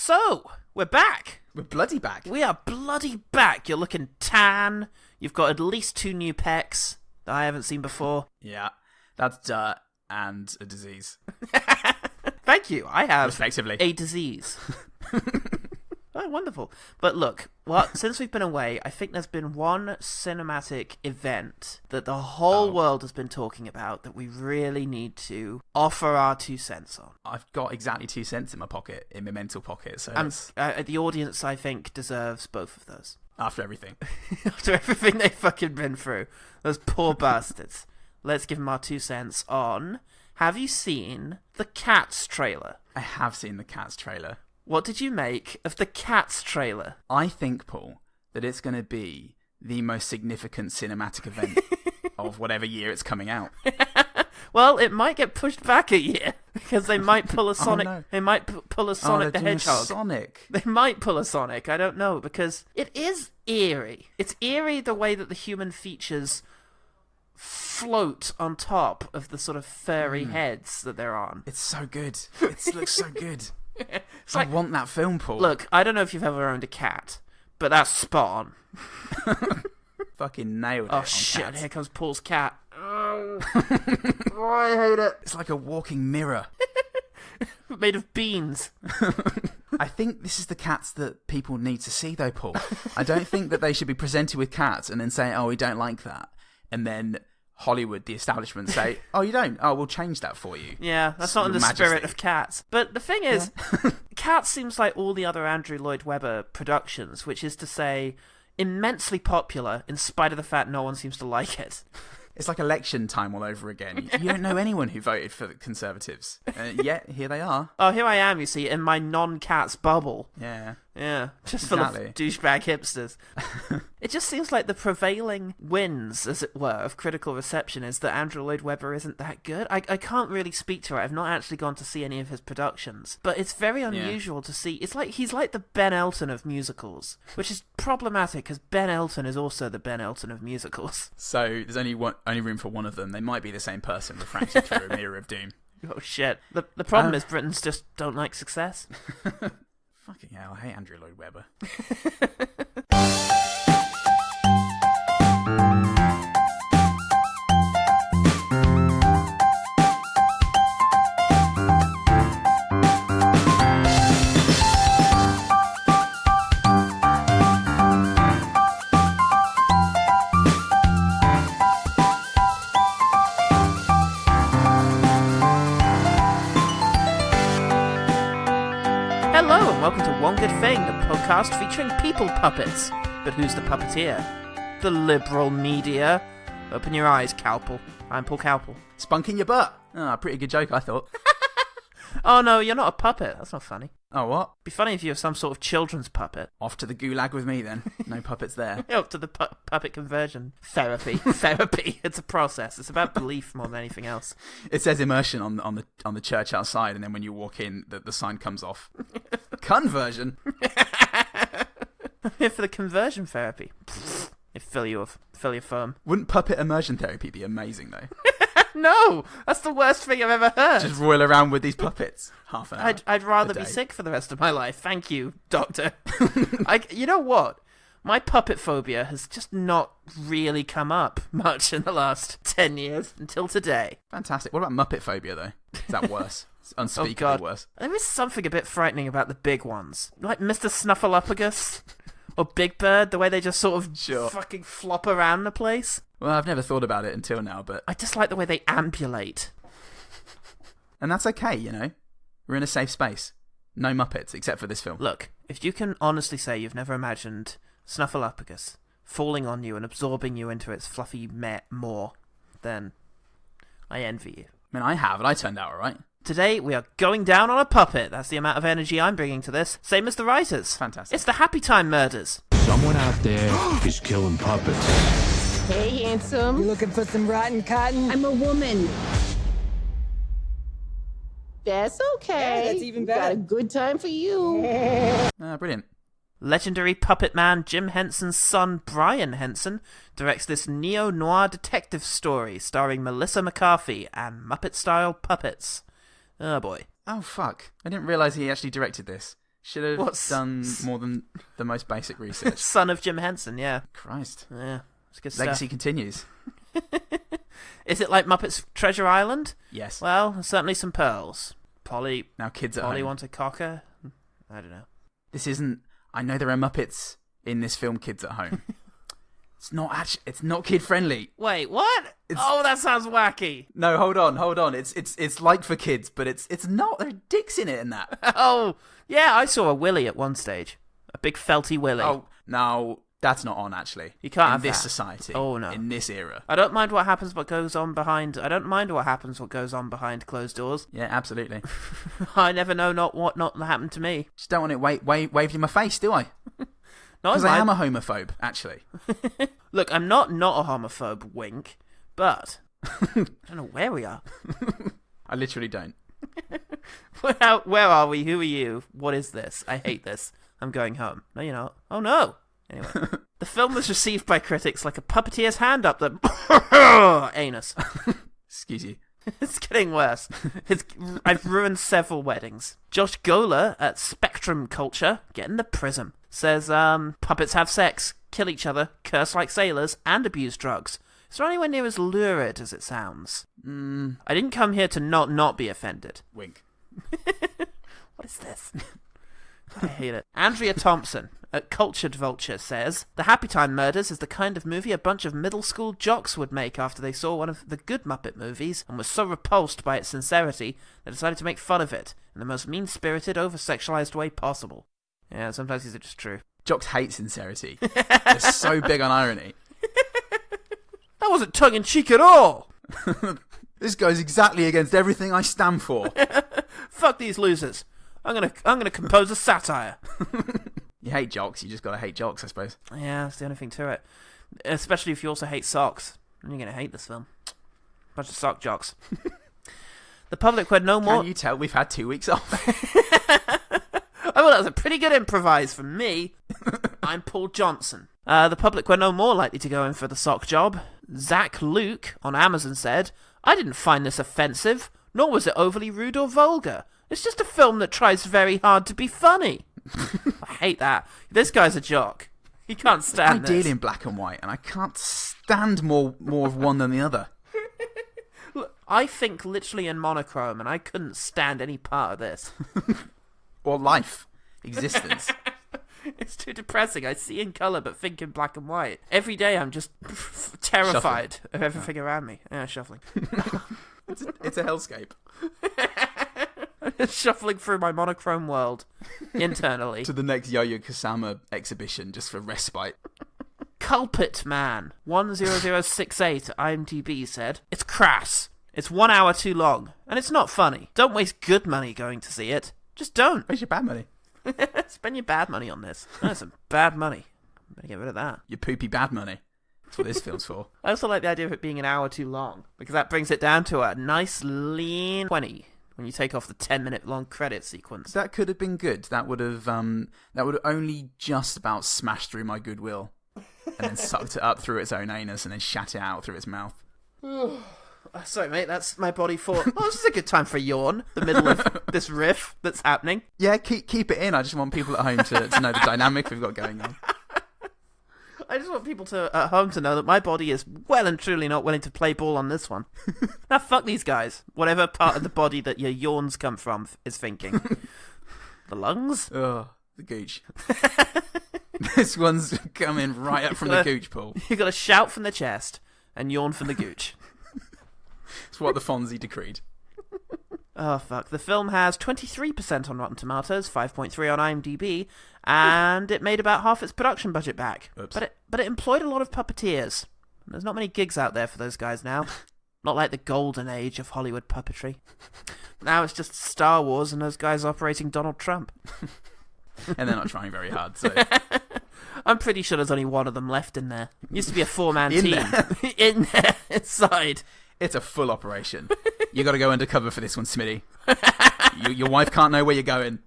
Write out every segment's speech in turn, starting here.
So, we're back. We're bloody back. We are bloody back. You're looking tan. You've got at least 2 new pecs that I haven't seen before. Yeah, that's dirt and a disease. Thank you. I have respectively a disease. Oh, wonderful. But look, since we've been away, I think there's been one cinematic event that the whole world has been talking about that we really need to offer our 2 cents on. I've got exactly 2 cents in my pocket, in my mental pocket. So the audience, I think, deserves both of those. After everything. After everything they've fucking been through. Those poor bastards. Let's give them our 2 cents on... Have you seen the Cats trailer? I have seen the Cats trailer. What did you make of the Cats trailer? I think, Paul, that it's going to be the most significant cinematic event of whatever year it's coming out. Well, it might get pushed back a year because they might pull a Sonic. Oh, no. They might pull a Sonic the Hedgehog. Sonic. They might pull a Sonic. I don't know, because it is eerie. It's eerie the way that the human features float on top of the sort of furry heads that they're on. It's so good. It looks so good. I want that film, Paul. Look, I don't know if you've ever owned a cat, but that's spot on. Fucking nailed it. Oh shit, Cats. Here comes Paul's cat. Oh, I hate it. It's like a walking mirror. Made of beans. I think this is the Cats that people need to see, though, Paul. I don't think that they should be presented with cats and then say, oh, we don't like that. And then Hollywood, the establishment, say, oh, you don't? Oh, we'll change that for you. Yeah, that's not in the spirit of Cats. But the thing is, Cats seems like all the other Andrew Lloyd Webber productions, which is to say, immensely popular in spite of the fact no one seems to like it. It's like election time all over again. You don't know anyone who voted for the Conservatives. Yet, here they are. Oh, here I am, you see, in my non-Cats bubble. Yeah. Yeah, just full of douchebag hipsters. It just seems like the prevailing winds, as it were, of critical reception is that Andrew Lloyd Webber isn't that good. I can't really speak to it. I've not actually gone to see any of his productions. But it's very unusual to see. It's like he's like the Ben Elton of musicals, which is problematic because Ben Elton is also the Ben Elton of musicals. So there's only room for one of them. They might be the same person refracted through a mirror of doom. Oh shit. The problem is Britons just don't like success. Fucking hell, I hate Andrew Lloyd Webber. Hello and welcome to One Good Thing, the podcast featuring people puppets. But who's the puppeteer? The liberal media. Open your eyes, Cowpel. I'm Paul Cowpel. Spunk in your butt. Oh, pretty good joke, I thought. Oh no, you're not a puppet. That's not funny. Oh, what? Be funny if you were some sort of children's puppet. Off to the gulag with me then. No puppets there. Up to the puppet conversion therapy. Therapy. It's a process. It's about belief more than anything else. It says immersion on the church outside, and then when you walk in, the sign comes off. Conversion. I'm here for the conversion therapy. Fill your firm. Wouldn't puppet immersion therapy be amazing though? No, that's the worst thing I've ever heard. Just roil around with these puppets. Half an hour. I'd rather be sick for the rest of my life. Thank you, doctor. You know what? My puppet phobia has just not really come up much in the last 10 years until today. Fantastic. What about Muppet phobia though? Is that worse? It's unspeakably worse. There is something a bit frightening about the big ones. Like Mr. Snuffleupagus or Big Bird, the way they just sort of fucking flop around the place. Well, I've never thought about it until now, but... I just like the way they ambulate. And that's okay, you know? We're in a safe space. No Muppets, except for this film. Look, if you can honestly say you've never imagined Snuffleupagus falling on you and absorbing you into its fluffy maw, then I envy you. I mean, I have, and I turned out alright. Today, we are going down on a puppet. That's the amount of energy I'm bringing to this. Same as the writers. Fantastic. It's the Happytime murders. Someone out there is killing puppets. Hey, handsome. You looking for some rotten cotton? I'm a woman. That's okay. Yeah, that's even better. Got a good time for you. Brilliant. Legendary puppet man Jim Henson's son Brian Henson directs this neo-noir detective story starring Melissa McCarthy and Muppet-style puppets. Oh boy. Oh fuck. I didn't realise he actually directed this. Should have done more than the most basic research. Son of Jim Henson, yeah. Christ. Yeah, it's good stuff. Legacy continues. Is it like Muppets Treasure Island? Yes. Well, certainly some pearls. Now kids at Polly home. wants a cocker? I don't know. This isn't... I know there are Muppets in this film, Kids at Home. It's not kid-friendly. Wait, what? Oh, that sounds wacky. No, hold on. It's like for kids, but it's not. There are dicks in it and that. Oh, yeah, I saw a willy at one stage. A big felty willy. Oh, no, that's not on, actually. You can't have in this that. society. Oh, no. In this era. I don't mind what happens, what goes on behind... I don't mind what happens, what goes on behind closed doors. Yeah, absolutely. I never know what not happened to me. Just don't want it waved in my face, do I? Because I am a homophobe, actually. Look, I'm not a homophobe, wink, but I don't know where we are. I literally don't. Where are we? Who are you? What is this? I hate this. I'm going home. No, you're not. Oh, no. Anyway, the film was received by critics like a puppeteer's hand up the anus. Excuse you. It's getting worse. I've ruined several weddings. Josh Gola at Spectrum Culture, getting the prism, says puppets have sex, kill each other, curse like sailors, and abuse drugs. Is there anywhere near as lurid as it sounds? I didn't come here to not be offended. Wink. What is this? I hate it. Andrea Thompson at Cultured Vulture says, The Happytime Murders is the kind of movie a bunch of middle school jocks would make after they saw one of the good Muppet movies and were so repulsed by its sincerity they decided to make fun of it in the most mean-spirited, over-sexualized way possible. Yeah, sometimes these are just true. Jocks hate sincerity. They're so big on irony. That wasn't tongue-in-cheek at all! This goes exactly against everything I stand for. Fuck these losers. I'm gonna compose a satire. You hate jocks, you just gotta hate jocks, I suppose. Yeah, that's the only thing to it. Especially if you also hate socks. Then you're gonna hate this film. Bunch of sock jocks. The public were no more... Can you tell we've had 2 weeks off? Oh, well, that was a pretty good improvise from me. I'm Paul Johnson. The public were no more likely to go in for the sock job. Zach Luke on Amazon said, I didn't find this offensive, nor was it overly rude or vulgar. It's just a film that tries very hard to be funny. I hate that. This guy's a jock. He can't stand this. Ideally in black and white, and I can't stand more of one than the other. Look, I think literally in monochrome, and I couldn't stand any part of this. Or life. Existence. It's too depressing. I see in colour, but think in black and white. Every day I'm just terrified of everything around me. Yeah, shuffling. It's a hellscape. Shuffling through my monochrome world internally. To the next Yo-Yo Kusama exhibition, just for respite. Culpit Man 10068 IMDb said, It's crass. It's 1 hour too long, and it's not funny. Don't waste good money going to see it. Just don't. Where's your bad money? Spend your bad money on this. That's some bad money. Better get rid of that. Your poopy bad money. That's what this film's for. I also like the idea of it being an hour too long, because that brings it down to a nice lean 20 when you take off the 10-minute long credit sequence. That could have been good. That would have only just about smashed through my goodwill, and then sucked it up through its own anus, and then shat it out through its mouth. Sorry, mate, that's my body thought. Oh, this is a good time for a yawn. The middle of this riff that's happening. Yeah, keep it in. I just want people at home to know the dynamic we've got going on. I just want people at home to know that my body is well and truly not willing to play ball on this one. Now, fuck these guys. Whatever part of the body that your yawns come from is thinking. The lungs? Oh, the gooch. This one's coming right up from the gooch pool. You got to shout from the chest and yawn from the gooch. It's what the Fonzie decreed. Oh, fuck. The film has 23% on Rotten Tomatoes, 5.3 on IMDb, and it made about half its production budget back. Oops. But it employed a lot of puppeteers. There's not many gigs out there for those guys now. Not like the golden age of Hollywood puppetry. Now it's just Star Wars and those guys operating Donald Trump. And they're not trying very hard, so... I'm pretty sure there's only one of them left in there. Used to be a 4-man team. In there, inside. It's a full operation. You got to go undercover for this one, Smitty. Your wife can't know where you're going.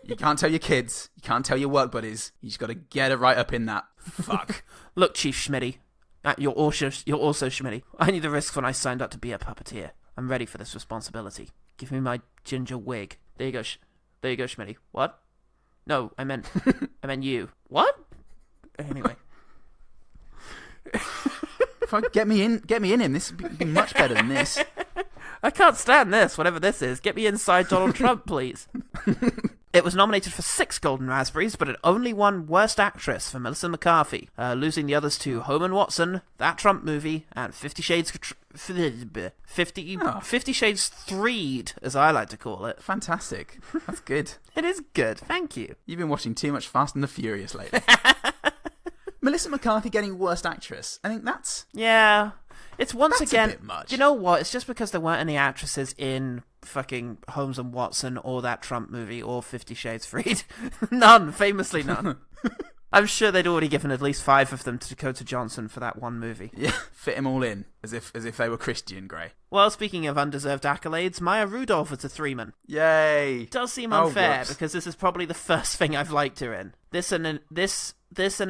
You can't tell your kids. You can't tell your work buddies. You just got to get it right up in that. Fuck. Look, Chief Schmitty. You're also Schmitty. I knew the risks when I signed up to be a puppeteer. I'm ready for this responsibility. Give me my ginger wig. There you go, Schmitty. What? No, I meant you. What? Anyway. Get me in him. This would be much better than this. I can't stand this, whatever this is. Get me inside Donald Trump, please. It was nominated for 6 Golden Raspberries, but it only won Worst Actress for Melissa McCarthy, losing the others to Home and Watson, That Trump Movie, and 50 Shades 3'd, as I like to call it. Fantastic. That's good. It is good, thank you. You've been watching too much Fast and the Furious lately. Melissa McCarthy getting Worst Actress. I think that's... Yeah. It's once That's again... a bit much. You know what? It's just because there weren't any actresses in fucking Holmes and Watson or That Trump Movie or 50 Shades Freed. None. Famously none. I'm sure they'd already given at least 5 of them to Dakota Johnson for that one movie. Yeah, fit them all in, as if they were Christian Grey. Well, speaking of undeserved accolades, Maya Rudolph is a threeman. Yay! It does seem unfair, whoops. because this is probably the first thing I've liked her in. This and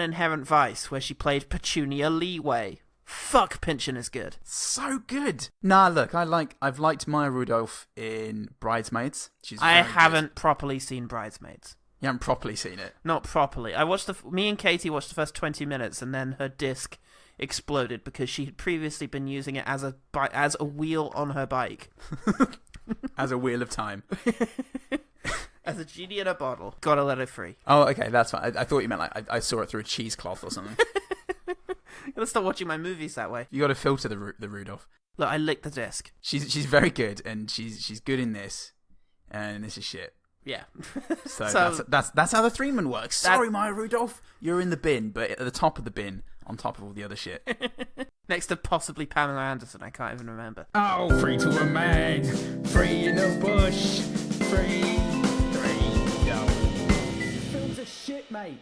Inherent Vice, where she played Petunia Leeway. Fuck, Pynchon is good. So good. Nah, look, I've liked Maya Rudolph in Bridesmaids. I very haven't good. properly seen Bridesmaids. You haven't properly seen it. Not properly. Me and Katie watched the first 20 minutes, and then her disc exploded because she had previously been using it as a wheel on her bike. As a wheel of time. As a genie in a bottle. Gotta let it free. Oh, okay, that's fine. I thought you meant like I saw it through a cheesecloth or something. Gotta stop watching my movies that way. You got to filter the Rudolph. Look, I licked the disc. She's very good, and she's good in this, and this is shit. Yeah. So that's how the threeman works. Sorry, Maya Rudolph, you're in the bin, but at the top of the bin, on top of all the other shit. Next to possibly Pamela Anderson, I can't even remember. Oh, free to a man, free in the bush, free, yo. Films are shit, mate.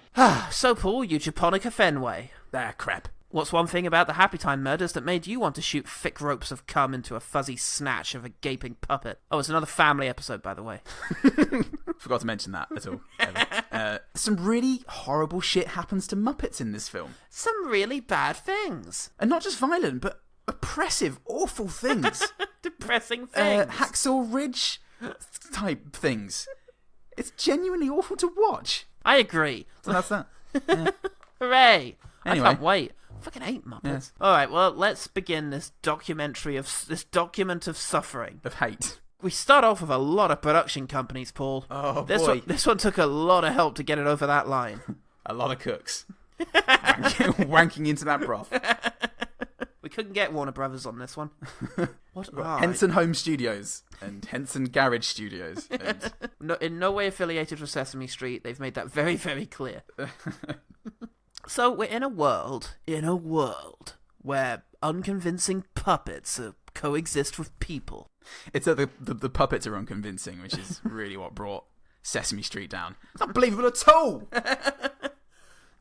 So, Paul, you Japonica Fenway. Crap. What's one thing about the Happytime murders that made you want to shoot thick ropes of cum into a fuzzy snatch of a gaping puppet? Oh, it's another family episode, by the way. Forgot to mention that at all. Some really horrible shit happens to Muppets in this film. Some really bad things. And not just violent, but oppressive, awful things. Depressing things. Hacksaw Ridge type things. It's genuinely awful to watch. I agree. So that's that. Yeah. Hooray! Anyway. I can't wait. I fucking hate Muppets. Yeah. Alright, well, let's begin this document of suffering. Of hate. We start off with a lot of production companies, Paul. Oh, boy. This one took a lot of help to get it over that line. A lot of cooks. wanking into that broth. We couldn't get Warner Brothers on this one. What? Henson Home Studios and Henson Garage Studios. And... No, in no way affiliated with Sesame Street. They've made that very, very clear. So we're in a world where unconvincing puppets coexist with people. It's that the puppets are unconvincing, which is really what brought Sesame Street down. It's not believable at all.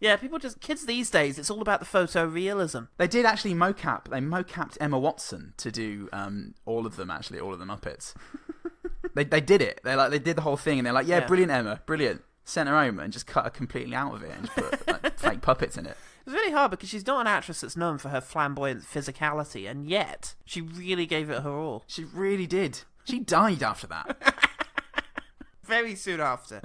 Yeah, kids these days, it's all about the photorealism. They did actually mocap. They mocapped Emma Watson to do all of the Muppets. They did it. They did the whole thing, and they're like, yeah, brilliant, Emma, brilliant. Sent her home and just cut her completely out of it and just put fake puppets in it. It's really hard because she's not an actress that's known for her flamboyant physicality, and yet she really gave it her all. She really did. She died after that. Very soon after.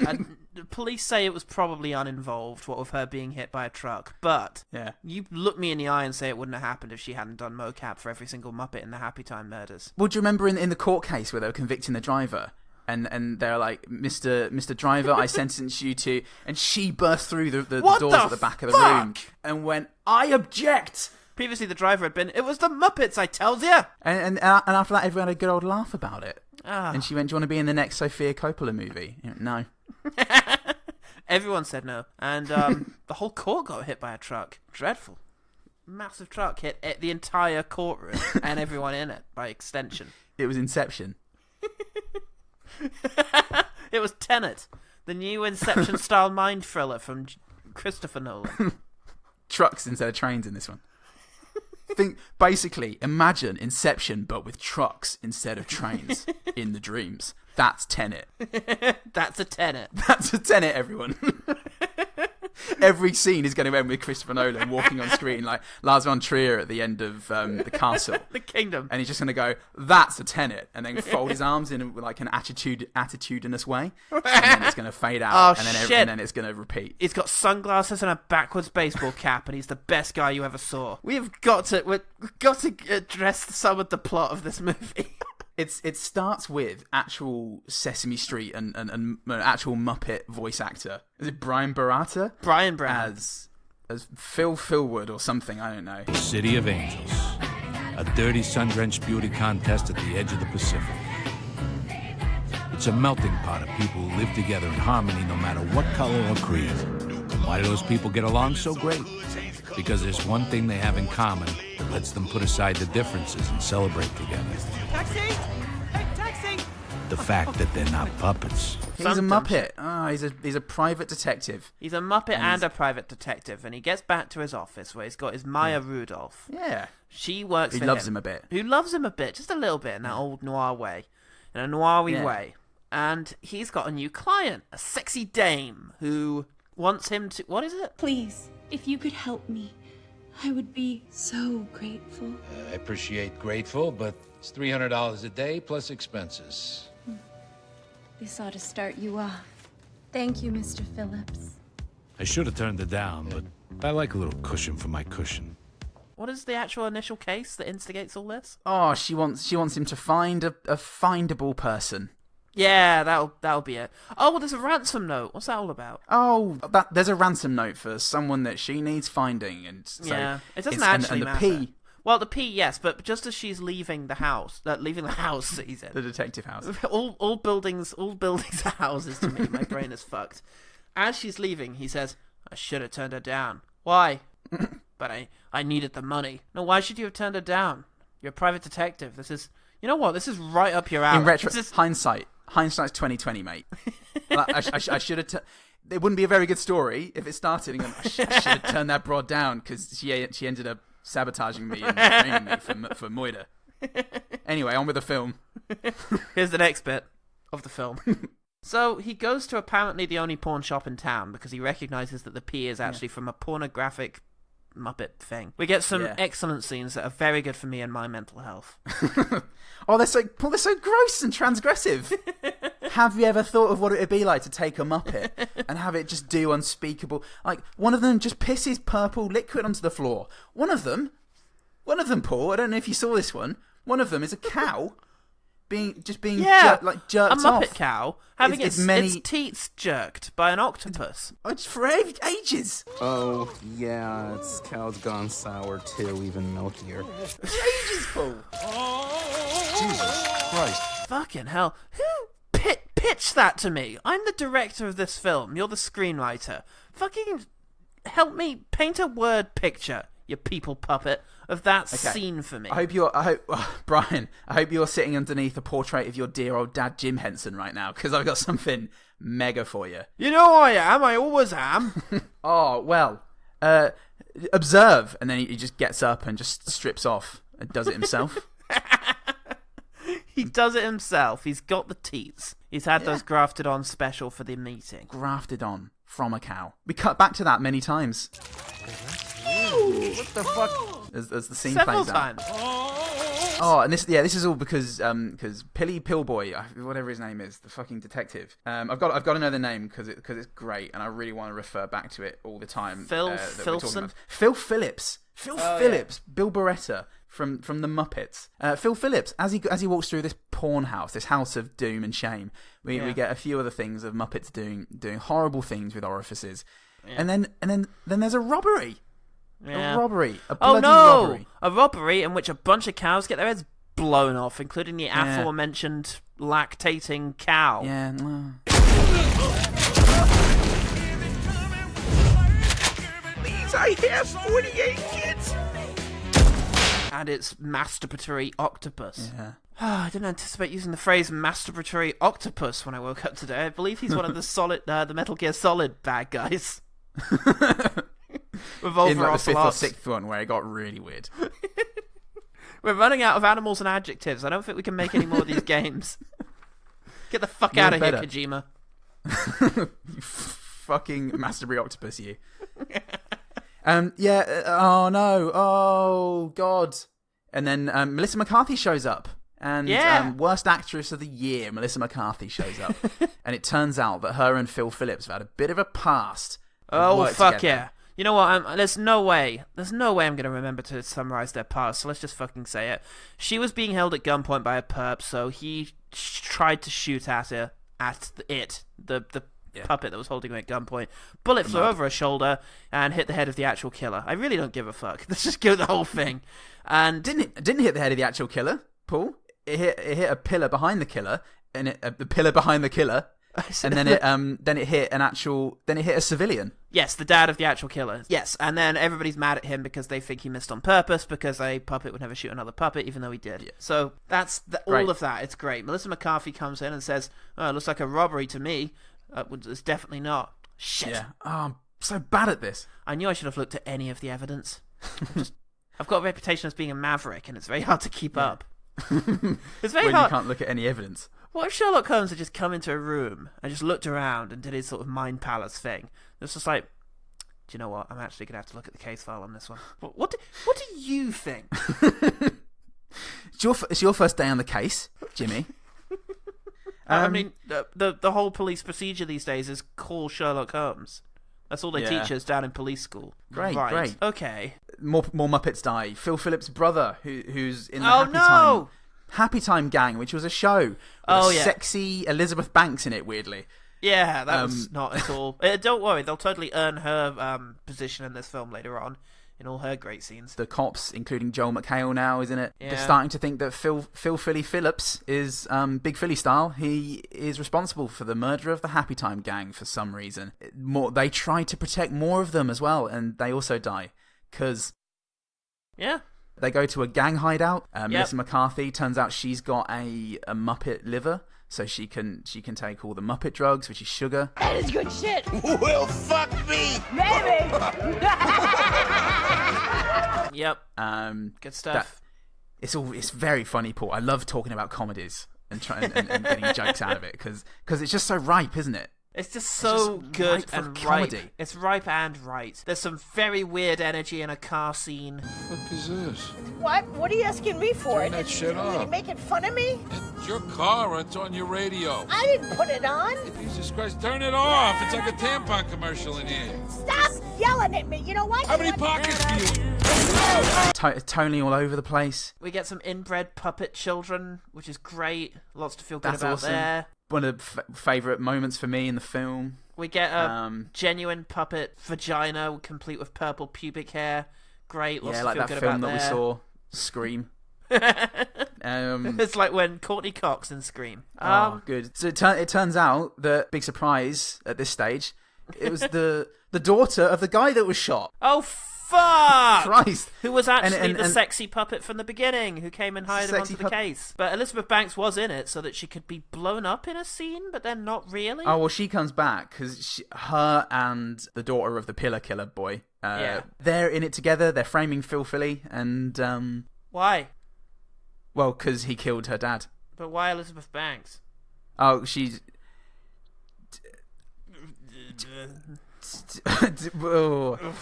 And the police say it was probably uninvolved, what with her being hit by a truck. But you look me in the eye and say it wouldn't have happened if she hadn't done mocap for every single Muppet in the Happytime murders. Well, do you remember in the court case where they were convicting the driver? And they're like, Mr. Driver, I sentence you to... And she burst through the doors at the back of the room and went, I object! Previously, the driver had been, it was the Muppets, I tells ya! And after that, everyone had a good old laugh about it. Oh. And she went, do you want to be in the next Sofia Coppola movie? He went, no. Everyone said no. And the whole court got hit by a truck. Dreadful. Massive truck hit the entire courtroom and everyone in it, by extension. It was Inception. It was Tenet, the new Inception-style mind thriller from Christopher Nolan. Trucks instead of trains in this one. Imagine Inception, but with trucks instead of trains in the dreams. That's Tenet. That's a Tenet. That's a Tenet, everyone. Every scene is going to end with Christopher Nolan walking on screen like Lars von Trier at the end of the castle. The kingdom. And he's just going to go, that's a tenet, and then fold his arms in like an attitudinous way, and then it's going to fade out, and then it's going to repeat. He's got sunglasses and a backwards baseball cap, and he's the best guy you ever saw. We've got to address some of the plot of this movie. It starts with actual Sesame Street and actual Muppet voice actor. Is it Brian Barata? Brian Brown. As Phil Philwood or something, I don't know. City of Angels. A dirty, sun-drenched beauty contest at the edge of the Pacific. It's a melting pot of people who live together in harmony no matter what color or creed. Why do those people get along so great? Because there's one thing they have in common that lets them put aside the differences and celebrate together. Taxi! Hey, taxi! The fact that they're not puppets. He's a Muppet. He's a private detective. He's a Muppet and a private detective, and he gets back to his office where he's got his Maya Rudolph. Yeah. She works for him. Who loves him a bit. Who loves him a bit, just a little bit, in that old noir way. In a noir-y way. And he's got a new client, a sexy dame, who wants him to... What is it? Please, if you could help me, I would be so grateful. I appreciate grateful, but it's $300 a day plus expenses. This ought to start you off. Thank you, Mr. Phillips. I should have turned it down, but I like a little cushion for my cushion. What is the actual initial case that instigates all this? Oh, she wants him to find a findable person. Yeah, that'll be it. Oh, well, there's a ransom note. What's that all about? Oh, there's a ransom note for someone that she needs finding, and so yeah, it doesn't actually and the matter. P. Well, the P, yes, but just as she's leaving the house, he's in. The detective house. all buildings are houses to me. My brain is fucked. As she's leaving, he says, "I should have turned her down. Why? But I needed the money. No, why should you have turned her down? You're a private detective. This is, you know what? This is right up your alley." In hindsight's 2020, mate. I should have. It wouldn't be a very good story if it started and I should have turned that broad down because she ended up sabotaging me and training me for Moida. Anyway, on with the film. Here's the next bit of the film. So he goes to apparently the only pawn shop in town because he recognizes that the P is actually from a pornographic Muppet thing. We get some excellent scenes that are very good for me and my mental health. Oh, they're so gross and transgressive. Have you ever thought of what it would be like to take a Muppet and have it just do unspeakable? Like, one of them just pisses purple liquid onto the floor. One of them, Paul, I don't know if you saw this one. One of them is a cow being jerked a Muppet off. Cow having its teets jerked by an octopus. It's for ages. Oh, yeah, its cow's gone sour too, even milkier. Ages, Paul. Jesus Christ. Fucking hell. Who pitched that to me? I'm the director of this film. You're the screenwriter. Fucking help me paint a word picture, you people puppet, of that scene for me. Brian, I hope you're sitting underneath a portrait of your dear old dad, Jim Henson, right now, because I've got something mega for you. You know I am. I always am. Oh, well, observe. And then he just gets up and just strips off and does it himself. He does it himself. He's got the teets. He's had those grafted on special for the meeting. Grafted on from a cow. We cut back to that many times. What the fuck? As the scene Several plays out. times. Oh, and this is all because Pilly Pillboy, whatever his name is, the fucking detective. I've got to know the name because it's great, and I really want to refer back to it all the time. Phil Phillips. Phillips. Bill Barretta from the Muppets. Phil Phillips, as he walks through this porn house, this house of doom and shame, we get a few other things of Muppets doing horrible things with orifices, and then there's a robbery. Yeah. A robbery. A bloody robbery. A robbery in which a bunch of cows get their heads blown off, including the aforementioned lactating cow. Yeah. Please, I have 48 kids. And it's masturbatory octopus. Yeah. I didn't anticipate using the phrase masturbatory octopus when I woke up today. I believe he's one of the Metal Gear Solid bad guys. In like the fifth or sixth one where it got really weird. We're running out of animals and adjectives. I don't think we can make any more of these games. Get the fuck out of here, Kojima. You fucking masturbatory octopus, you. Oh no, oh god. And then Melissa McCarthy shows up. And worst actress of the year, Melissa McCarthy shows up. And it turns out that her and Phil Phillips have had a bit of a past. Oh, fuck together. Yeah. You know what? There's no way I'm going to remember to summarize their past, so let's just fucking say it. She was being held at gunpoint by a perp, so he tried to shoot at her, the puppet that was holding her at gunpoint. Bullet flew over her shoulder and hit the head of the actual killer. I really don't give a fuck. Let's just go the whole thing. And didn't hit the head of the actual killer, Paul. It hit a pillar behind the killer, and the pillar behind the killer. And then it hit a civilian. Yes, the dad of the actual killer. Yes, and then everybody's mad at him because they think he missed on purpose because a puppet would never shoot another puppet, even though he did. Yeah. So that's all of that. It's great. Melissa McCarthy comes in and says, "Oh, it looks like a robbery to me." It's definitely not. Shit. Yeah. Oh, I'm so bad at this. I knew I should have looked at any of the evidence. I've got a reputation as being a maverick, and it's very hard to keep up. It's very hard. You can't look at any evidence. What if Sherlock Holmes had just come into a room and just looked around and did his sort of mind palace thing? It's just like, do you know what? I'm actually going to have to look at the case file on this one. What do you think? It's your first day on the case, Jimmy. I mean, the whole police procedure these days is call Sherlock Holmes. That's all they teach us down in police school. Great. Okay. More Muppets die. Phil Phillips' brother, who's in the Happytime gang, which was a show with sexy Elizabeth Banks in it, weirdly. Yeah, that was not at all. Don't worry, they'll totally earn her position in this film later on, in all her great scenes. The cops, including Joel McHale now, isn't it? Yeah. They're starting to think that Phil Phillips is, Big Philly style, he is responsible for the murder of the Happytime gang for some reason. They try to protect more of them as well, and they also die. Because... Yeah. They go to a gang hideout. Melissa McCarthy, turns out she's got a Muppet liver, so she can take all the Muppet drugs, which is sugar. That is good shit. Well, fuck me. Maybe. Yep. Good stuff. It's very funny, Paul. I love talking about comedies and getting jokes out of it because it's just so ripe, isn't it? It's just so good and ripe. It's ripe and right. There's some very weird energy in a car scene. What the fuck is this? What? What are you asking me for? Turn that shit Are you off. making fun of me? It's your car. It's on your radio. I didn't put it on. Jesus Christ, turn it off. It's like a tampon commercial in here. Stop yelling at me. You know what? How many pockets do you... Totally all over the place. We get some inbred puppet children, which is great. Lots to feel good That's about awesome. there. One of the favourite moments for me in the film. We get a genuine puppet vagina complete with purple pubic hair. Great, lots to feel good about there. Yeah, like that film that we saw, Scream. It's like when Courtney Cox in Scream. Good. So it turns out that, big surprise at this stage, it was the daughter of the guy that was shot. Oh, fuck! Christ. Who was actually the sexy puppet from the beginning, who came and hired him onto the case. But Elizabeth Banks was in it so that she could be blown up in a scene, but then not really. Oh, well, she comes back because her and the daughter of the pillar killer boy, they're in it together. They're framing Phil Philly, and... Why? Well, because he killed her dad. But why Elizabeth Banks? Oh, she's...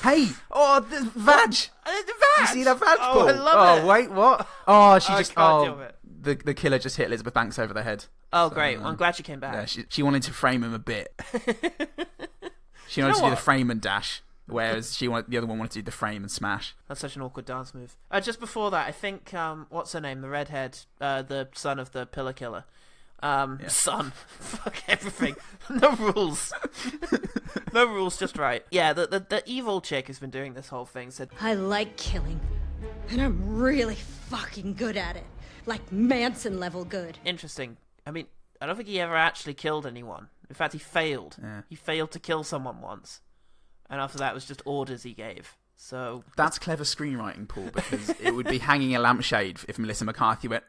Hey! Oh, the vag! The vag! Did you see that vag? Oh, I love it. Oh, wait, what? Oh, she just... can't deal with it. The killer just hit Elizabeth Banks over the head. Oh, so, great. Well, I'm glad she came back. Yeah, she wanted to frame him a bit. She wanted to do the frame and dash, whereas the other one wanted to do the frame and smash. That's such an awkward dance move. Just before that, I think, what's her name? The redhead, the son of the pillar killer. Son. Fuck everything. No rules. No rules, just right. Yeah, the evil chick who's been doing this whole thing said, I like killing, and I'm really fucking good at it. Like Manson level good. Interesting. I mean, I don't think he ever actually killed anyone. In fact, he failed. Yeah. He failed to kill someone once. And after that, it was just orders he gave. So that's clever screenwriting, Paul, because it would be hanging a lampshade if Melissa McCarthy went,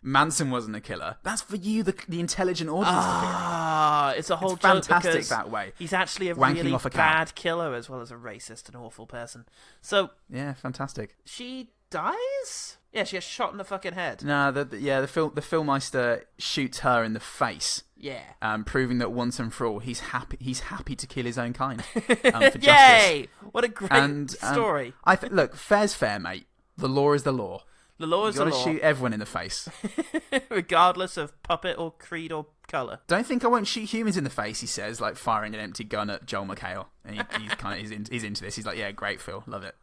Manson wasn't a killer. That's for you, the intelligent audience to figure. It's a whole it's joke fantastic that way. He's actually a wanking really off a bad killer as well as a racist and awful person. So yeah, fantastic. She dies? Yeah, she gets shot in the fucking head. No, the Filmmeister shoots her in the face. Yeah. Proving that once and for all, he's happy to kill his own kind for justice. Yay! What a great story. Look, fair's fair, mate. The law is the law. The law is the law. You gotta shoot everyone in the face. Regardless of puppet or creed or colour. Don't think I won't shoot humans in the face, he says, like firing an empty gun at Joel McHale. And he's into this. He's like, yeah, great, Phil. Love it.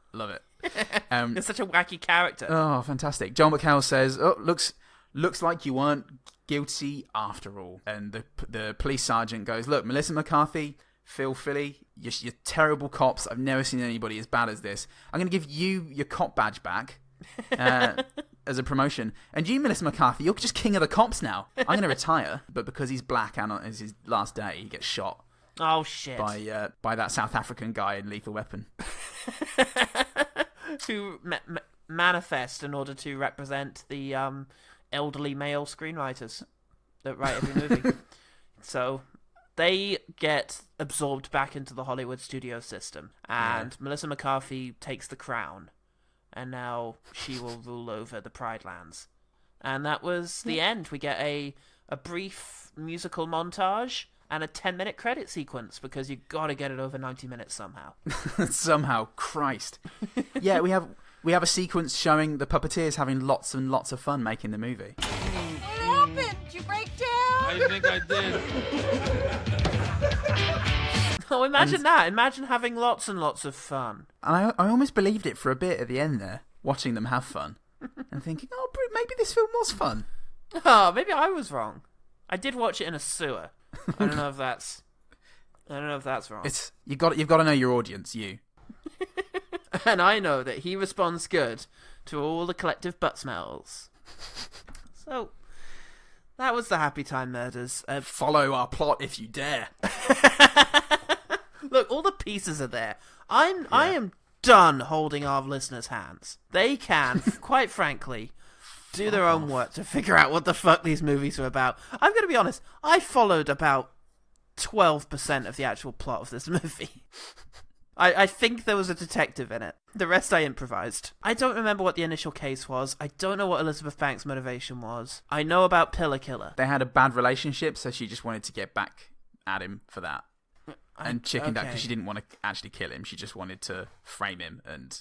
It's such a wacky character. Oh, fantastic. Joel McHale says, oh, looks like you weren't guilty after all. And the police sergeant goes, look, Melissa McCarthy, Phil Philly, you're terrible cops. I've never seen anybody as bad as this. I'm going to give you your cop badge back. As a promotion, and you, Melissa McCarthy, you're just king of the cops now. I'm going to retire, but because he's black and it's his last day, he gets shot. Oh shit! By that South African guy in Lethal Weapon, who manifest in order to represent the elderly male screenwriters that write every movie. So they get absorbed back into the Hollywood studio system, and Melissa McCarthy takes the crown. And now she will rule over the Pride Lands. And that was the end. We get a brief musical montage and a 10-minute credit sequence because you got to get it over 90 minutes somehow. Somehow, Christ. Yeah, we have a sequence showing the puppeteers having lots and lots of fun making the movie. What happened? Did you break down? I think I did. Oh, imagine that. Imagine having lots and lots of fun. And I almost believed it for a bit at the end there, watching them have fun. And thinking, oh, maybe this film was fun. Oh, maybe I was wrong. I did watch it in a sewer. I don't know if that's wrong. You've got to know your audience, you. And I know that he responds good to all the collective butt smells. So, that was the Happytime Murders. Follow our plot if you dare. Look, all the pieces are there. I am done holding our listeners' hands. They can, quite frankly, do their own work to figure out what the fuck these movies are about. I'm going to be honest. I followed about 12% of the actual plot of this movie. I think there was a detective in it. The rest I improvised. I don't remember what the initial case was. I don't know what Elizabeth Banks' motivation was. I know about Pillar Killer. They had a bad relationship, so she just wanted to get back at him for that. And chickened out because she didn't want to actually kill him. She just wanted to frame him and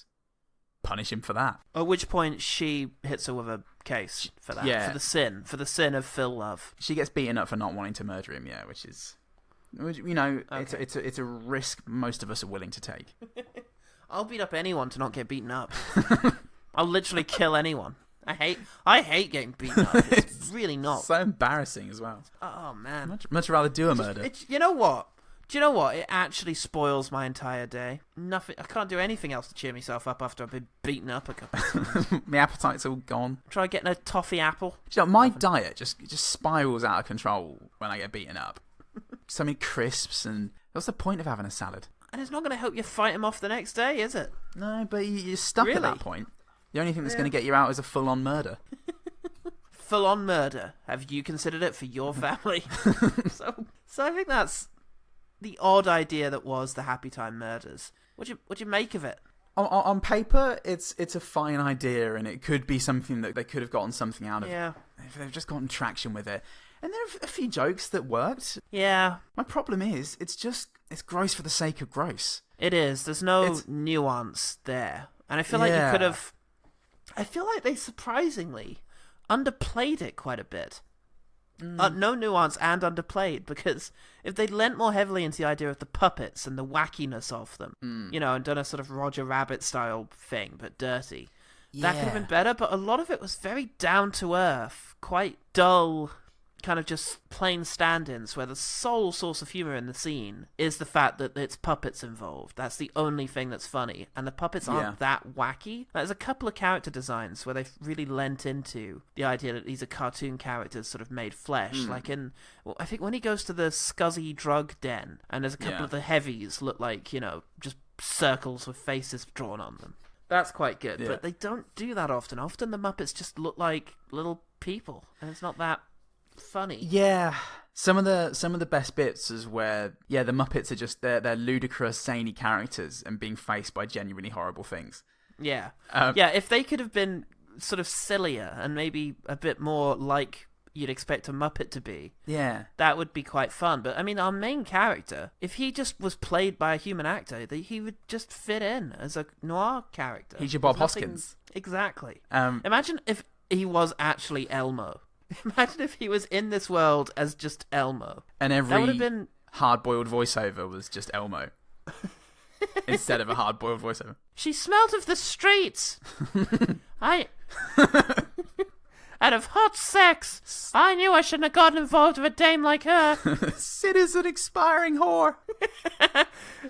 punish him for that. At which point she hits her with a case for that. Yeah. For the sin of Phil Love. She gets beaten up for not wanting to murder him, yeah, which is, you know, okay. It's a risk most of us are willing to take. I'll beat up anyone to not get beaten up. I'll literally kill anyone. I hate getting beaten up. It's really not. So embarrassing as well. Oh, man. Much rather do a murder. You know what? Do you know what? It actually spoils my entire day. Nothing. I can't do anything else to cheer myself up after I've been beaten up a couple of times. My appetite's all gone. Try getting a toffee apple. Do you know, my diet just spirals out of control when I get beaten up. So many crisps, and what's the point of having a salad? And it's not going to help you fight him off the next day, is it? No, but you're stuck at that point. The only thing that's going to get you out is a full-on murder. Full-on murder. Have you considered it for your family? So I think that's the odd idea that was the Happytime Murders. What'd you make of it? On paper, it's a fine idea, and it could be something that they could have gotten something out of. Yeah. If they've just gotten traction with it. And there are a few jokes that worked. Yeah. My problem is, it's gross for the sake of gross. It is. There's no nuance there. And I feel like you could have... I feel like they surprisingly underplayed it quite a bit. No nuance and underplayed, because if they'd lent more heavily into the idea of the puppets and the wackiness of them, you know, and done a sort of Roger Rabbit style thing, but dirty, that could have been better. But a lot of it was very down to earth, quite dull, kind of just plain stand-ins, where the sole source of humor in the scene is the fact that it's puppets involved. That's the only thing that's funny, and the puppets aren't that wacky. There's a couple of character designs where they've really lent into the idea that these are cartoon characters sort of made flesh, like in, well, I think when he goes to the scuzzy drug den, and there's a couple of the heavies look like, you know, just circles with faces drawn on them. That's quite good, but they don't do that often. Often the Muppets just look like little people, and it's not that funny. Yeah, some of the best bits is where the Muppets are just they're ludicrous, zany characters and being faced by genuinely horrible things. Yeah. If they could have been sort of sillier and maybe a bit more like you'd expect a Muppet to be, that would be quite fun. But I mean, our main character, if he just was played by a human actor, he would just fit in as a noir character. He's your Bob Hoskins. Exactly. Imagine if he was actually Elmo. Imagine if he was in this world as just Elmo. And that would have every been... hard-boiled voiceover was just Elmo. Instead of a hard-boiled voiceover. She smelt of the streets. Out of hot sex. I knew I shouldn't have gotten involved with a dame like her. Sid is an expiring whore.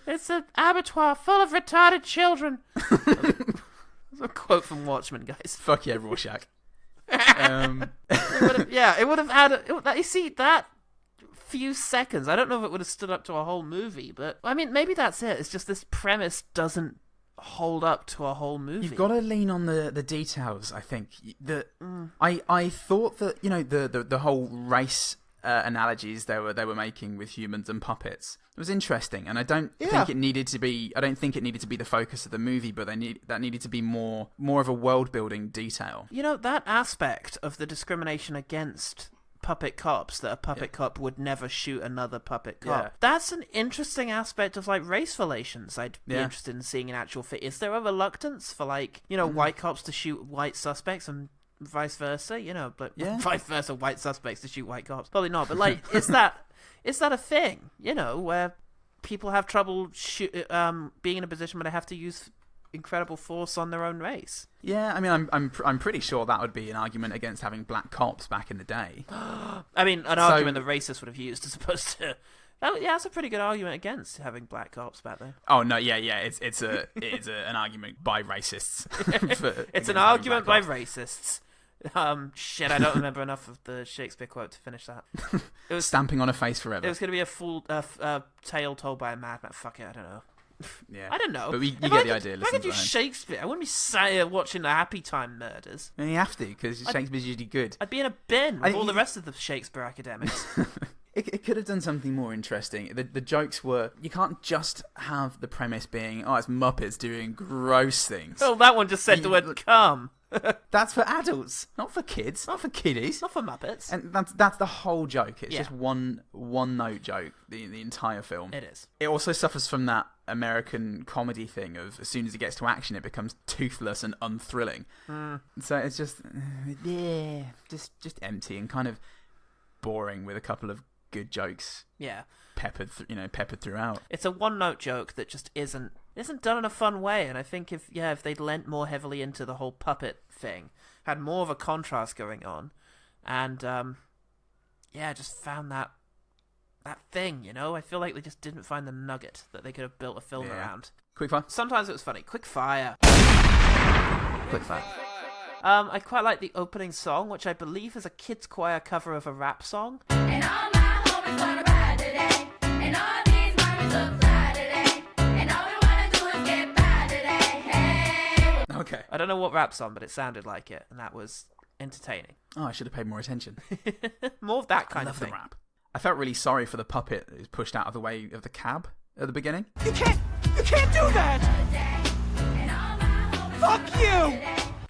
It's an abattoir full of retarded children. That's a quote from Watchmen, guys. Fuck yeah, Rorschach. It would have had... You see, that few seconds, I don't know if it would have stood up to a whole movie, but, I mean, maybe that's it. It's just this premise doesn't hold up to a whole movie. You've got to lean on the details, I think. I thought that, the whole race analogies they were making with humans and puppets was interesting, and I don't think it needed to be the focus of the movie, but that needed to be more of a world building detail. That aspect of the discrimination against puppet cops, that a puppet cop would never shoot another puppet cop. That's an interesting aspect of race relations. I'd be interested in seeing an actual fit. Is there a reluctance for white cops to shoot white suspects and vice versa? Vice versa, white suspects to shoot white cops? Probably not. But is that a thing? Where people have trouble being in a position where they have to use incredible force on their own race. Yeah, I mean, I'm pretty sure that would be an argument against having black cops back in the day. I mean, an argument the racists would have used as opposed to... that's a pretty good argument against having black cops back then. Oh no, it's an argument by racists. It's an argument by racists. Shit, I don't remember enough of the Shakespeare quote to finish that. It was stamping on a face forever. It was going to be a full tale told by a madman. Fuck it, I don't know. Yeah, I don't know. But you get the idea. If I could do Shakespeare, I wouldn't be watching the Happytime murders. And you have to, because Shakespeare's usually good. I'd be in a bin with all the rest of the Shakespeare academics. It could have done something more interesting. The jokes were... You can't just have the premise being, it's Muppets doing gross things. Well, that one just said the word cum. That's for adults, not for kids, not for kiddies. Not for Muppets. And that's the whole joke. It's just one note joke, the entire film. It is. It also suffers from that American comedy thing of as soon as it gets to action, it becomes toothless and unthrilling. So it's just empty and kind of boring with a couple of good jokes. Yeah. Peppered throughout. It's a one-note joke that just isn't done in a fun way, and I think if they'd lent more heavily into the whole puppet thing, had more of a contrast going on, and just found that thing, I feel like they just didn't find the nugget that they could have built a film around. Quick fire. Sometimes it was funny. Quick fire. Quick fire. I quite like the opening song, which I believe is a kids' choir cover of a rap song. And all my homies wanna ride today, and all these mommies look fly today, and all we wanna do is get by today. Hey. Okay. I don't know what rap song, but it sounded like it, and that was entertaining. Oh, I should have paid more attention. More of that kind of thing. The rap. I felt really sorry for the puppet who's pushed out of the way of the cab at the beginning. You can't do that! Fuck you!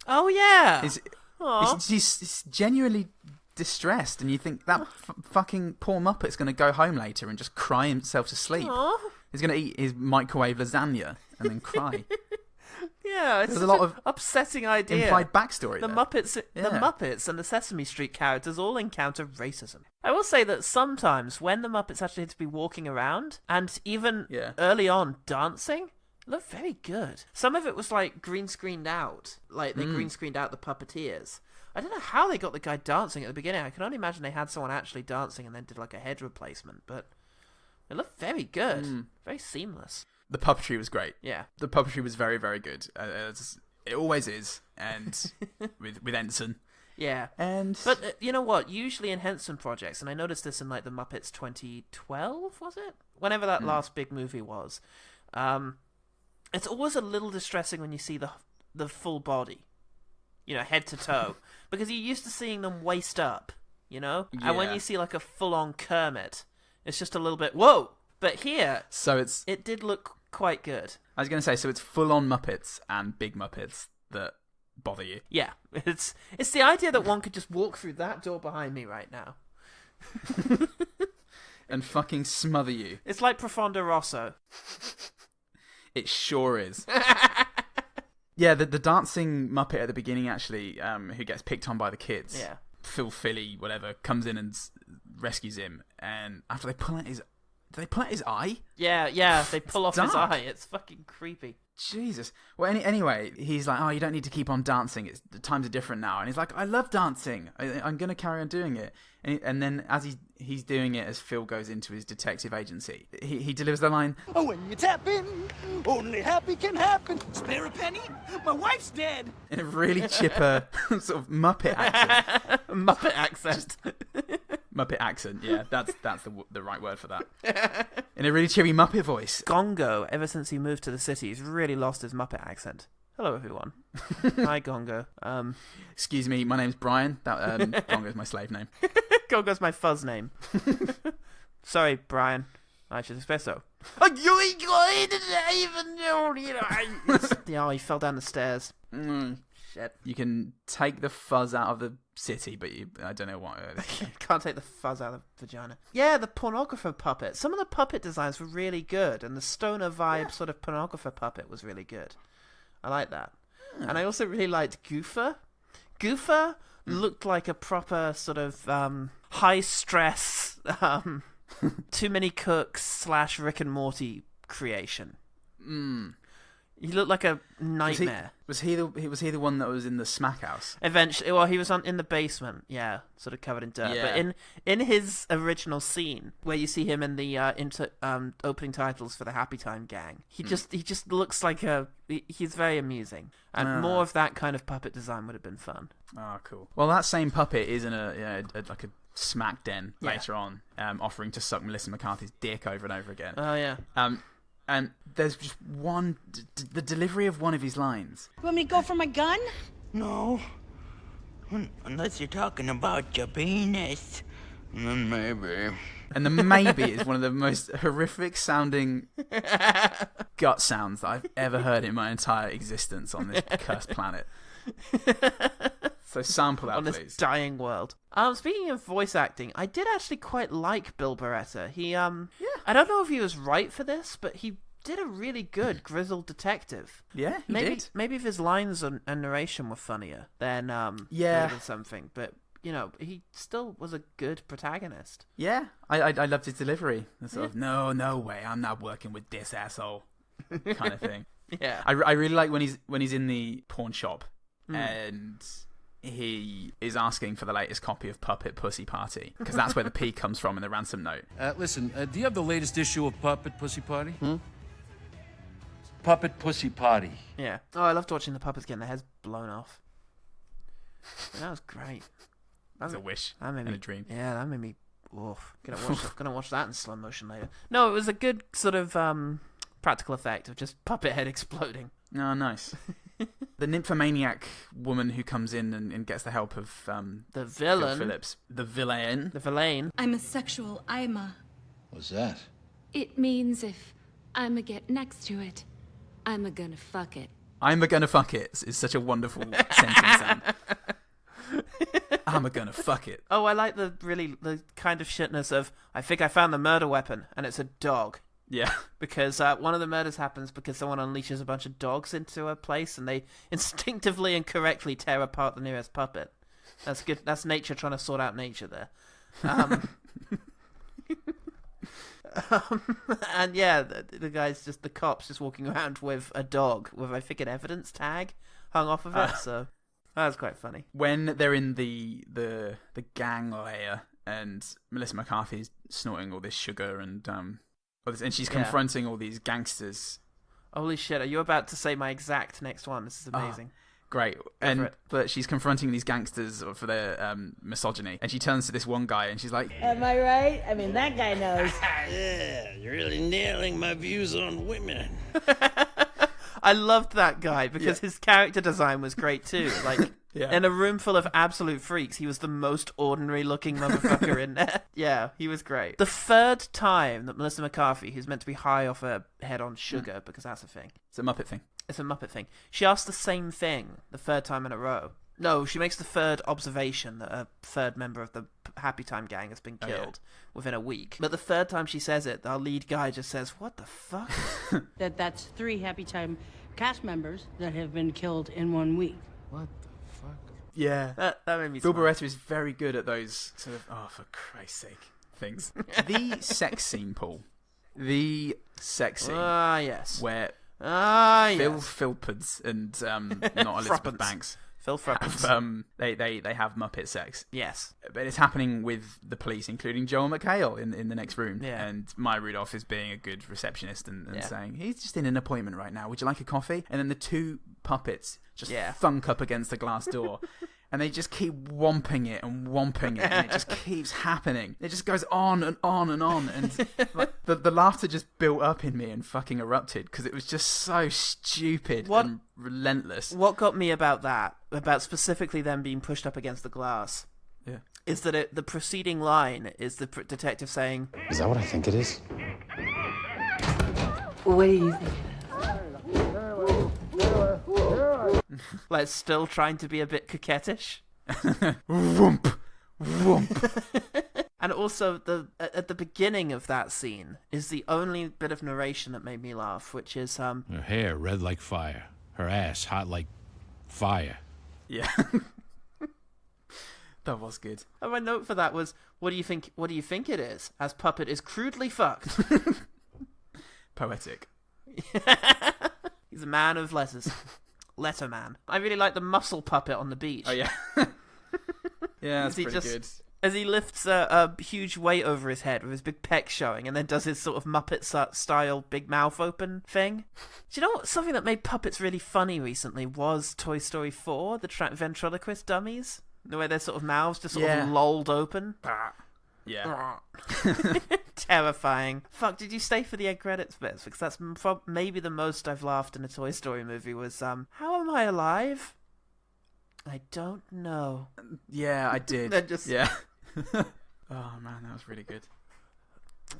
Oh, yeah! He's genuinely distressed, and you think that fucking poor Muppet's going to go home later and just cry himself to sleep. Aww. He's going to eat his microwave lasagna and then cry. Yeah, it's There's a lot of upsetting idea. Implied backstory The there. Muppets and the Sesame Street characters all encounter racism. I will say that sometimes when the Muppets actually had to be walking around, and even early on dancing, looked very good. Some of it was green screened out, they green screened out the puppeteers. I don't know how they got the guy dancing at the beginning. I can only imagine they had someone actually dancing and then did a head replacement, but it looked very good, very seamless. The puppetry was great. Yeah, the puppetry was very, very good. It always is, and with Ensign. Yeah, but you know what? Usually in Henson projects, and I noticed this in the Muppets 2012, was it? Whenever that last big movie was, it's always a little distressing when you see the full body, head to toe, because you're used to seeing them waist up, and when you see a full on Kermit, it's just a little bit whoa. But here, so it did look quite good. I was going to say, so it's full-on Muppets and big Muppets that bother you. Yeah, it's the idea that one could just walk through that door behind me right now. And fucking smother you. It's like Profondo Rosso. It sure is. Yeah, the dancing Muppet at the beginning, actually, who gets picked on by the kids. Yeah. Phil Philly, whatever, comes in and rescues him. And after they pull out his... Do they pull out his eye? Yeah, they pull off his dark. eye. It's fucking creepy. Jesus. Well, anyway, he's like, oh, you don't need to keep on dancing. The times are different now. And he's like, I love dancing. I'm going to carry on doing it. And then as he's doing it, as Phil goes into his detective agency, he delivers the line, Oh, when you tap in, only happy can happen. Spare a penny? My wife's dead. in a really chipper sort of Muppet accent. Muppet accent. Muppet accent, yeah, that's the right word for that. In a really cheery Muppet voice. Gongo, ever since he moved to the city, he's really lost his Muppet accent. Hello, everyone. Hi, Gongo. Excuse me, my name's Brian. That Gongo's my slave name. Gongo's my fuzz name. Sorry, Brian. I should express so. Yeah, he fell down the stairs. Shit. You can take the fuzz out of the city, but I don't know what. Can't take the fuzz out of the vagina. Yeah, the pornographer puppet. Some of the puppet designs were really good, and the stoner vibe sort of pornographer puppet was really good. I like that. And I also really liked Goofer. Goofer looked like a proper sort of high stress, Too Many Cooks / Rick and Morty creation. He looked like a nightmare. Was he the one that was in the smack house? Eventually, well, he was in the basement, yeah, sort of covered in dirt. Yeah. But in his original scene, where you see him in the opening titles for the Happytime gang, he just looks like he's very amusing, and more of that kind of puppet design would have been fun. Oh, cool. Well, that same puppet is in a smack den later on, offering to suck Melissa McCarthy's dick over and over again. Oh yeah. And there's just one, the delivery of one of his lines. You want me to go for my gun? No. Unless you're talking about your penis. Then maybe. And the maybe is one of the most horrific sounding gut sounds that I've ever heard in my entire existence on this cursed planet. So sample that, on please. This dying world. Speaking of voice acting, I did actually quite like Bill Beretta. He, I don't know if he was right for this, but he did a really good grizzled detective. Yeah, he did. Maybe if his lines and narration were funnier, then maybe something. But you know, he still was a good protagonist. Yeah, I loved his delivery. The sort of no way, I'm not working with this asshole kind of thing. Yeah, I really like when he's in the pawn shop and he is asking for the latest copy of Puppet Pussy Party, because that's where the P comes from in the ransom note. Listen, do you have the latest issue of Puppet Pussy Party? Puppet Pussy Party. Yeah. Oh, I loved watching the puppets getting their heads blown off. That was great. That's a wish and a dream. Yeah, that made me... Oof. Gonna watch that in slow motion later. No, it was a good sort of practical effect of just puppet head exploding. Oh, nice. The nymphomaniac woman who comes in and gets the help of the villain. Phil Phillips. The villain. The villain. I'm a sexual Ima. What's that? It means if I'm a get next to it, I'm a gonna fuck it. I'm a gonna fuck it is such a wonderful sentence, Sam. I'm a gonna fuck it. Oh, I like the kind of shitness of, I think I found the murder weapon, and it's a dog. Yeah. Because one of the murders happens because someone unleashes a bunch of dogs into a place, and they instinctively and correctly tear apart the nearest puppet. That's good. That's nature trying to sort out nature there. And yeah, the guy's the cops just walking around with a dog with, I think, an evidence tag hung off of it. So that was quite funny. When they're in the gang lair and Melissa McCarthy's snorting all this sugar and she's confronting all these gangsters. Holy shit! Are you about to say my exact next one? This is amazing. Great. But she's confronting these gangsters for their misogyny, and she turns to this one guy and she's like, Am I right? I mean, that guy knows. Yeah, you're really nailing my views on women. I loved that guy because his character design was great too. Like, Yeah. In a room full of absolute freaks, he was the most ordinary-looking motherfucker in there. Yeah, he was great. The third time that Melissa McCarthy, who's meant to be high off her head on sugar, because that's a thing. It's a Muppet thing. It's a Muppet thing. She asked the same thing the third time in a row. No, she makes the third observation that a third member of the Happytime gang has been killed within a week. But the third time she says it, our lead guy just says, "What the fuck?" That's 3 Happytime cast members that have been killed in 1 week. What the fuck? Yeah. That made me Bill smile. Barretta is very good at those sort of, oh, for Christ's sake, things. The sex scene, Paul. The sex scene. Ah, yes. Where yes. Phil Philpotts and not Elizabeth Banks. Phil Frappens. They have Muppet sex. Yes. But it's happening with the police, including Joel McHale in the next room. Yeah. And Maya Rudolph is being a good receptionist and saying, he's just in an appointment right now. Would you like a coffee? And then the two puppets just thunk up against the glass door. And they just keep whomping it, and it just keeps happening. It just goes on and on and on, and like, the laughter just built up in me and fucking erupted because it was just so stupid and relentless. What got me about that, about specifically them being pushed up against the glass, is that the preceding line is the detective saying, "Is that what I think it is?" What do you think? like, still trying to be a bit coquettish. Whoomp, whoomp. And also, at the beginning of that scene is the only bit of narration that made me laugh, which is Her hair red like fire, her ass hot like fire. Yeah. That was good. And my note for that was, what do you think it is? As Puppet is crudely fucked. Poetic. He's a man of letters. Letterman. I really like the muscle puppet on the beach. Oh, yeah. Yeah, that's pretty good. As he lifts a huge weight over his head with his big pecs showing and then does his sort of Muppet-style big mouth open thing. Do you know what? Something that made puppets really funny recently was Toy Story 4, the ventriloquist dummies. The way their sort of mouths just sort of lolled open. Yeah. Terrifying. Fuck, did you stay for the end credits bits? Because that's maybe the most I've laughed in a Toy Story movie was, how am I alive? I don't know. Yeah, I did. Yeah. Oh, man, that was really good.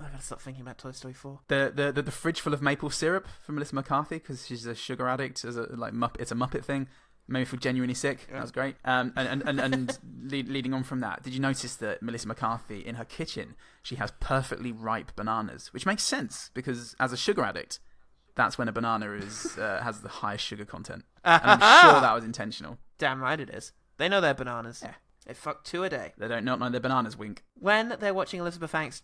I gotta stop thinking about Toy Story 4. The fridge full of maple syrup from Melissa McCarthy, because she's a sugar addict, it's a Muppet thing. Made me feel genuinely sick. That was great. And leading on from that, did you notice that Melissa McCarthy, in her kitchen, she has perfectly ripe bananas, which makes sense because as a sugar addict, that's when a banana has the highest sugar content. And I'm sure that was intentional. Damn right it is. They know their bananas. Yeah. They fuck 2 a day. They don't not know their bananas, wink. When they're watching Elizabeth Hanks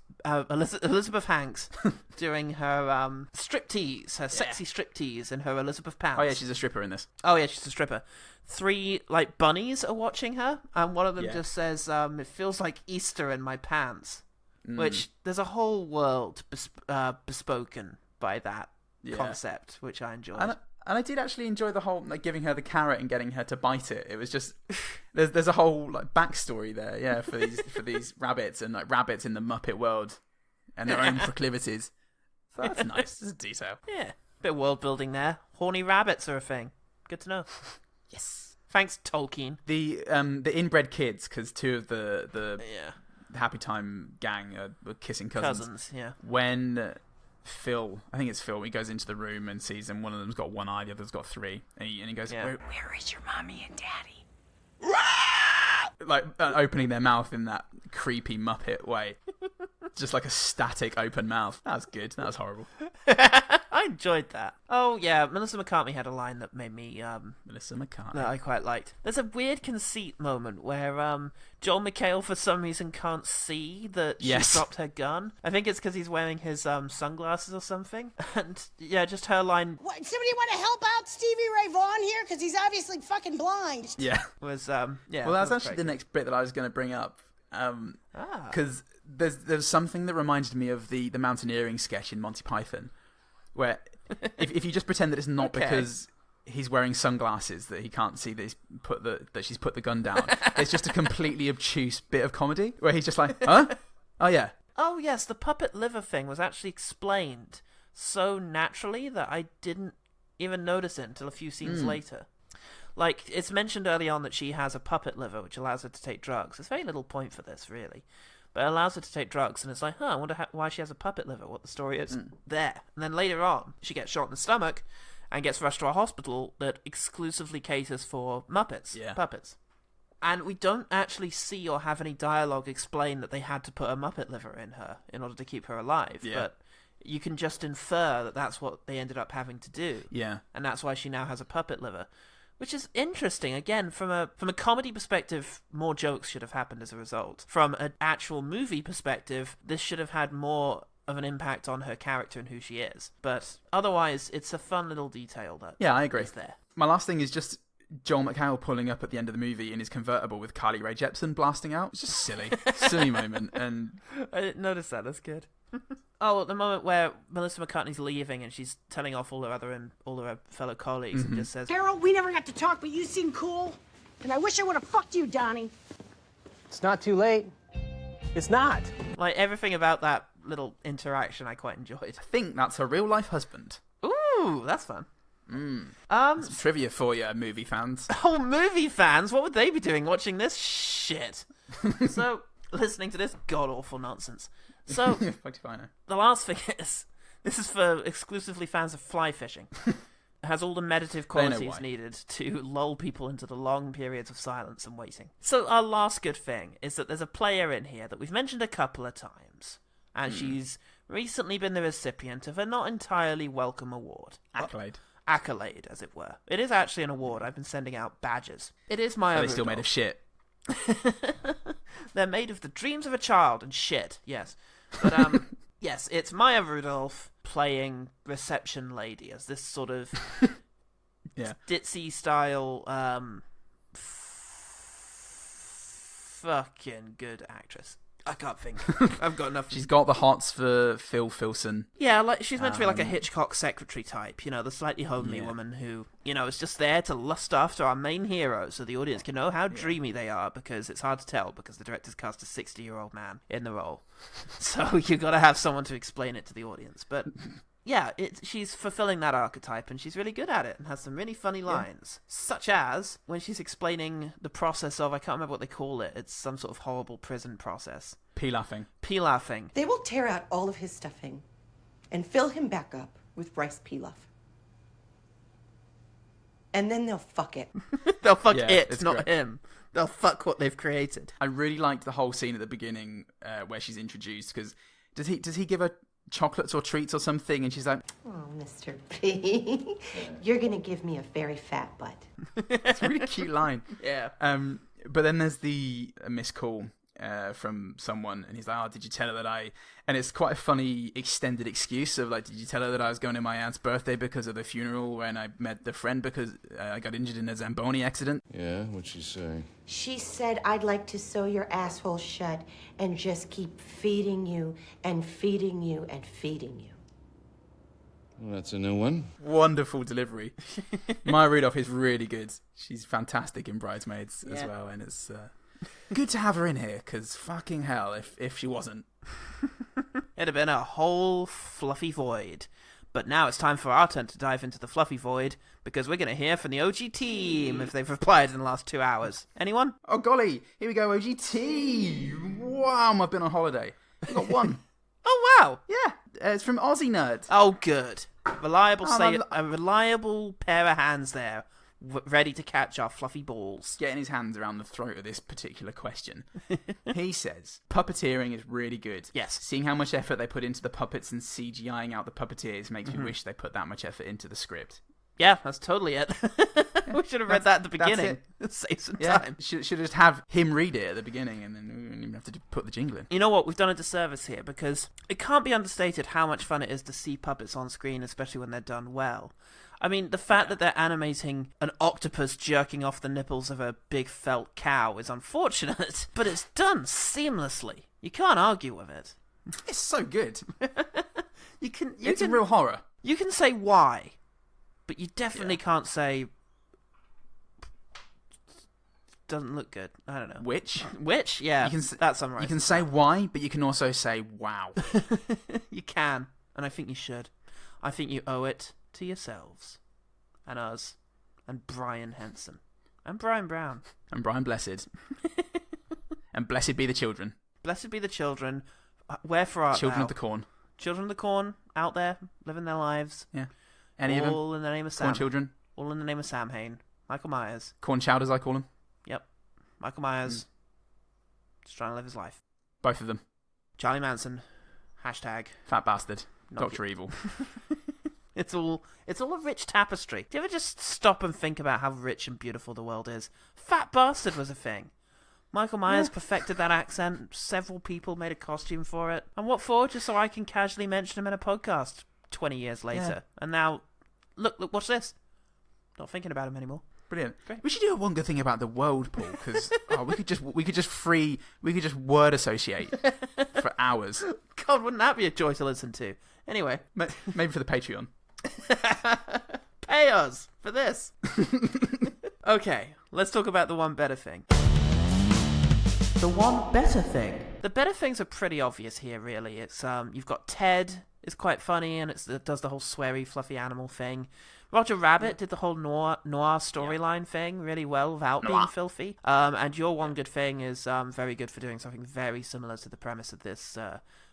doing her striptease, her sexy striptease in her Elizabeth pants. Oh yeah, she's a stripper in this. Oh yeah, she's a stripper. 3 bunnies are watching her, and one of them just says, "It feels like Easter in my pants," which there's a whole world bespoken by that concept, which I enjoyed. And I did actually enjoy the whole giving her the carrot and getting her to bite it. It was just there's a whole backstory there, for these rabbits and rabbits in the Muppet world and their own proclivities. So that's nice. It's a detail. Yeah, bit of world building there. Horny rabbits are a thing. Good to know. Yes. Thanks, Tolkien. The inbred kids, because 2 of the Happytime gang are kissing cousins. Yeah. When Phil, I think it's Phil, he goes into the room and sees them. One of them's got 1 eye, the other's got 3, and he goes, "Where is your mommy and daddy?" Opening their mouth in that creepy Muppet way, just like a static open mouth. That was good. That was horrible. I enjoyed that. Oh yeah, Melissa McCarthy had a line that made me Melissa McCarthy that I quite liked. There's a weird conceit moment where Joel McHale for some reason can't see that she dropped her gun. I think it's because he's wearing his sunglasses or something. And yeah, just her line. What, somebody want to help out Stevie Ray Vaughan here? Because he's obviously fucking blind. Yeah. Was Well, that's actually the next bit that I was going to bring up. Because there's something that reminded me of the mountaineering sketch in Monty Python, where if you just pretend that it's not because he's wearing sunglasses that he can't see that she's put the gun down, it's just a completely obtuse bit of comedy where he's just like, huh? Oh yeah. Oh yes, the puppet liver thing was actually explained so naturally that I didn't even notice it until a few scenes later. Like, it's mentioned early on that she has a puppet liver, which allows her to take drugs. There's very little point for this, really. But it allows her to take drugs, and it's like, I wonder why she has a puppet liver, what the story is there. And then later on, she gets shot in the stomach and gets rushed to a hospital that exclusively caters for Muppets, puppets. And we don't actually see or have any dialogue explain that they had to put a Muppet liver in her in order to keep her alive. Yeah. But you can just infer that that's what they ended up having to do. Yeah. And that's why she now has a puppet liver. Which is interesting. Again, from a comedy perspective, more jokes should have happened as a result. From an actual movie perspective, this should have had more of an impact on her character and who she is. But otherwise, it's a fun little detail that I agree. is there. My last thing is just Joel McHale pulling up at the end of the movie in his convertible with Carly Rae Jepsen blasting out. It's just silly. Silly moment. And I didn't notice that. That's good. At the moment where Melissa McCartney's leaving and she's telling off all her fellow colleagues and just says, Carol, we never got to talk, but you seem cool. And I wish I would have fucked you, Donnie. It's not too late. It's not. Like, everything about that little interaction I quite enjoyed. I think that's her real life husband. Ooh, that's fun. Some trivia for you, movie fans. Oh, movie fans? What would they be doing watching this shit? So, listening to this god-awful nonsense. So, the last thing is, this is for exclusively fans of fly fishing. It has all the meditative qualities needed to lull people into the long periods of silence and waiting. So, our last good thing is that there's a player in here that we've mentioned a couple of times, and she's recently been the recipient of a not entirely welcome award. Accolade, as it were. It is actually an award. I've been sending out badges. It is Maya Are they Rudolph. still made of shit? They're made of the dreams of a child and shit, yes. But, yes, it's Maya Rudolph playing reception lady as this sort of ditzy style, fucking good actress. I can't think. I've got enough. She's got the hots for Phil Filson. Yeah, like she's meant to be like a Hitchcock secretary type, the slightly homely woman who, is just there to lust after our main hero so the audience can know how dreamy they are, because it's hard to tell because the director's cast a 60-year-old man in the role. So you've got to have someone to explain it to the audience. But yeah, she's fulfilling that archetype, and she's really good at it, and has some really funny lines, such as when she's explaining the process of, I can't remember what they call it, it's some sort of horrible prison process. Pilafing. They will tear out all of his stuffing and fill him back up with rice pilaf. And then they'll fuck it. They'll fuck it, not him. They'll fuck what they've created. I really liked the whole scene at the beginning where she's introduced, because does he give her chocolates or treats or something, and she's like, "Oh, Mr. P, you're gonna give me a very fat butt." It's a really cute line. Yeah. But then there's the missed call from someone, and he's like, "Oh, did you tell her that I?" And it's quite a funny extended excuse of like, "Did you tell her that I was going to my aunt's birthday because of the funeral when I met the friend because I got injured in a Zamboni accident?" Yeah, what'd she say? She said, "I'd like to sew your asshole shut and just keep feeding you and feeding you and feeding you." Well, that's a new one. Wonderful delivery. Maya Rudolph is really good. She's fantastic in Bridesmaids as well, and it's good to have her in here, because fucking hell, if she wasn't. It'd have been a whole fluffy void. But now it's time for our turn to dive into the fluffy void, because we're going to hear from the OG team if they've replied in the last 2 hours. Anyone? Oh, golly. Here we go, OG team. Wow, I've been on holiday. I've got one. Oh, wow. Yeah. It's from Aussie Nerd. Oh, good. Reliable a reliable pair of hands there, ready to catch our fluffy balls. Getting his hands around the throat of this particular question. He says, puppeteering is really good. Yes. Seeing how much effort they put into the puppets and CGIing out the puppeteers makes me wish they put that much effort into the script. Yeah, that's totally it. We should have read that at the beginning. Save some time. Should just have him read it at the beginning, and then we wouldn't even have to put the jingle in. You know what? We've done a disservice here, because it can't be understated how much fun it is to see puppets on screen, especially when they're done well. I mean, the fact that they're animating an octopus jerking off the nipples of a big felt cow is unfortunate, but it's done seamlessly. You can't argue with it. It's so good. It's a real horror. You can say why, but you definitely can't say doesn't look good. I don't know. Which? Yeah, that summarizes. You can say why, but you can also say wow. You can, and I think you should. I think you owe it to yourselves and us and Brian Henson. And Brian Brown. And Brian Blessed. And blessed be the children. Blessed be the children. Wherefore art Children thou? of the corn. Children of the corn, out there, living their lives. Yeah. Any of them? All in the name of Sam. Corn children. All in the name of Sam Hain. Michael Myers. Corn chowders, I call them. Yep. Michael Myers. Just trying to live his life. Both of them. Charlie Manson. Hashtag. Fat bastard. Not Dr. Evil. It's all a rich tapestry. Do you ever just stop and think about how rich and beautiful the world is? Fat bastard was a thing. Michael Myers perfected that accent. Several people made a costume for it. And what for? Just so I can casually mention him in a podcast 20 years later. Yeah. And now, look, watch this. Not thinking about him anymore. Brilliant. Great. We should do one good thing about the world, Paul, because we could just word associate for hours. God, wouldn't that be a joy to listen to? Anyway, maybe for the Patreon. Pay us for this. Okay, let's talk about the one better thing. The one better thing. The better things are pretty obvious here, really. It's you've got Ted. It's quite funny, and it does the whole sweary, fluffy animal thing. Roger Rabbit did the whole noir storyline thing really well without being filthy. And your one good thing is very good for doing something very similar to the premise of this